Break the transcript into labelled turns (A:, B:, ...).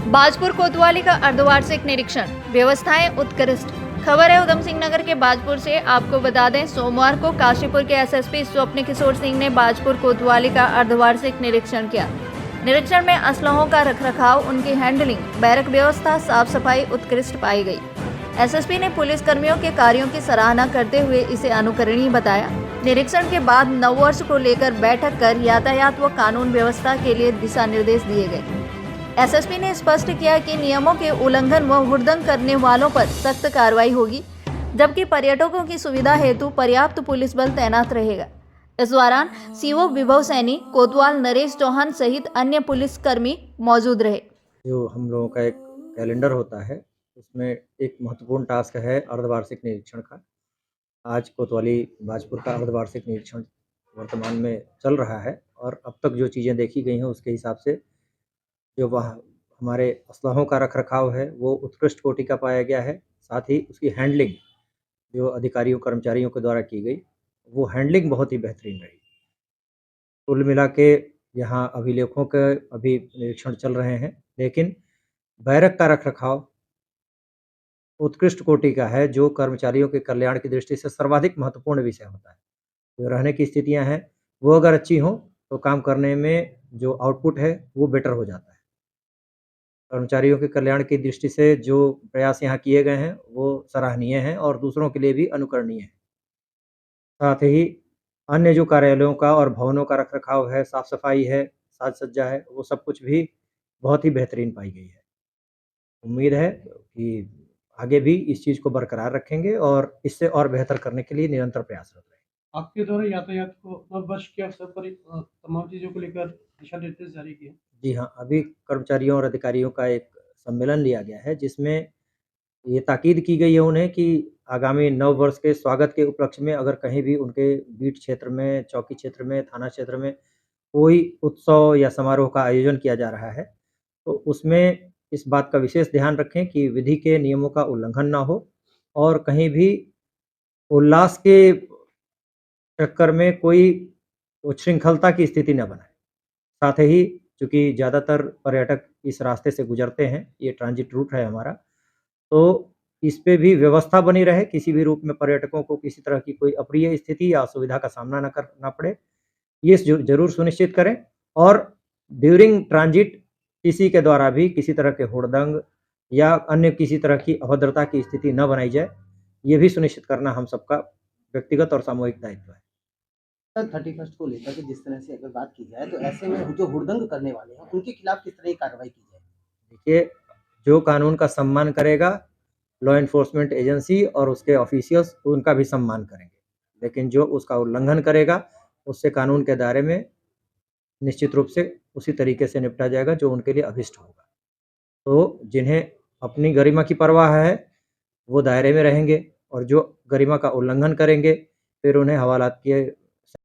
A: बाजपुर कोतवाली का अर्धवार्षिक निरीक्षण, व्यवस्थाएं उत्कृष्ट। खबर है उधम सिंह नगर के बाजपुर से। आपको बता दें, सोमवार को काशीपुर के एसएसपी स्वप्न किशोर सिंह ने बाजपुर कोतवाली का अर्धवार्षिक निरीक्षण किया। निरीक्षण में असलहों का रखरखाव, उनकी हैंडलिंग, बैरक व्यवस्था, साफ सफाई उत्कृष्ट पाई गई। एसएसपी ने पुलिस कर्मियों के कार्यों की सराहना करते हुए इसे अनुकरणीय बताया। निरीक्षण के बाद नववर्ष को लेकर बैठक कर यातायात व कानून व्यवस्था के लिए दिशा निर्देश दिए गए। एसएसपी ने स्पष्ट किया कि नियमों के उल्लंघन व हुड़दंग करने वालों पर सख्त कार्रवाई होगी, जबकि पर्यटकों की सुविधा हेतु पर्याप्त पुलिस बल तैनात रहेगा। इस दौरान सीओ विभव सैनी, कोतवाल नरेश चौहान सहित अन्य पुलिसकर्मी मौजूद रहे।
B: जो हम लोगों का एक कैलेंडर होता है, उसमें एक महत्वपूर्ण टास्क है अर्धवार्षिक निरीक्षण का। आज कोतवाली बाजपुर का अर्धवार्षिक निरीक्षण वर्तमान में चल रहा है और अब तक जो चीज़ें देखी गई हैं उसके हिसाब से जो वह हमारे असलहों का रखरखाव है वो उत्कृष्ट कोटि का पाया गया है। साथ ही उसकी हैंडलिंग जो अधिकारियों कर्मचारियों के द्वारा की गई, वो हैंडलिंग बहुत ही बेहतरीन रही। कुल मिला के यहाँ अभिलेखों के अभी निरीक्षण चल रहे हैं, लेकिन बैरक का रखरखाव उत्कृष्ट कोटि का है, जो कर्मचारियों के कल्याण की दृष्टि से सर्वाधिक महत्वपूर्ण विषय होता है। जो रहने की स्थितियाँ हैं, वो अगर अच्छी हों, तो काम करने में जो आउटपुट है, वो बेटर हो जाता है। कर्मचारियों के कल्याण की दृष्टि से जो प्रयास यहाँ किए गए हैं, वो सराहनीय हैं और दूसरों के लिए भी अनुकरणीय हैं। साथ ही अन्य जो कार्यालयों का और भवनों का रखरखाव है, साफ-सफाई है, साज-सज्जा है, वो सब कुछ भी बहुत ही बेहतरीन पाई गई है। उम्मीद है कि आगे भी इस चीज़ को बरकरार रखेंगे और इससे और बेहतर करने के लिए निरंतर प्रयासरत रहेंगे।
C: आपके द्वारा यातायात को नववर्ष के अवसर पर तमाम चीज़ों को लेकर दिशा निर्देश जारी किए।
B: जी हाँ, अभी कर्मचारियों और अधिकारियों का एक सम्मेलन लिया गया है, जिसमें ये ताकीद की गई है उन्हें कि आगामी नव वर्ष के स्वागत के उपलक्ष्य में अगर कहीं भी उनके बीट क्षेत्र में, चौकी क्षेत्र में, थाना क्षेत्र में कोई उत्सव या समारोह का आयोजन किया जा रहा है, तो उसमें इस बात का विशेष ध्यान रखें कि विधि के नियमों का उल्लंघन ना हो और कहीं भी उल्लास के चक्कर में कोई उच्छृंखलता की स्थिति न बनाए। साथ ही चूँकि ज़्यादातर पर्यटक इस रास्ते से गुज़रते हैं, ये ट्रांज़िट रूट है हमारा, तो इस पे भी व्यवस्था बनी रहे, किसी भी रूप में पर्यटकों को किसी तरह की कोई अप्रिय स्थिति या असुविधा का सामना ना करना पड़े, ये ज़रूर सुनिश्चित करें और ड्यूरिंग ट्रांज़िट किसी के द्वारा भी किसी तरह के हुड़दंग या अन्य किसी तरह की अभद्रता की स्थिति न बनाई जाए, ये भी सुनिश्चित करना हम सबका व्यक्तिगत और सामूहिक दायित्व है।
D: सर 31 को लेकर के जिस तरह से अगर बात की जाए तो ऐसे में जो हुड़दंग करने वाले हैं उनके खिलाफ किस तरह की कार्रवाई की जाए?
B: देखिए, जो कानून का सम्मान करेगा, लॉ एनफोर्समेंट एजेंसी और उसके ऑफिशियल्स उनका भी सम्मान करेंगे। लेकिन जो उसका उल्लंघन करेगा, उससे कानून के दायरे में निश्चित रूप से उसी तरीके से निपटा जाएगा जो उनके लिए अभिष्ट होगा। तो जिन्हें अपनी गरिमा की परवाह है, वो दायरे में रहेंगे और जो गरिमा का उल्लंघन करेंगे, फिर उन्हें हवालात के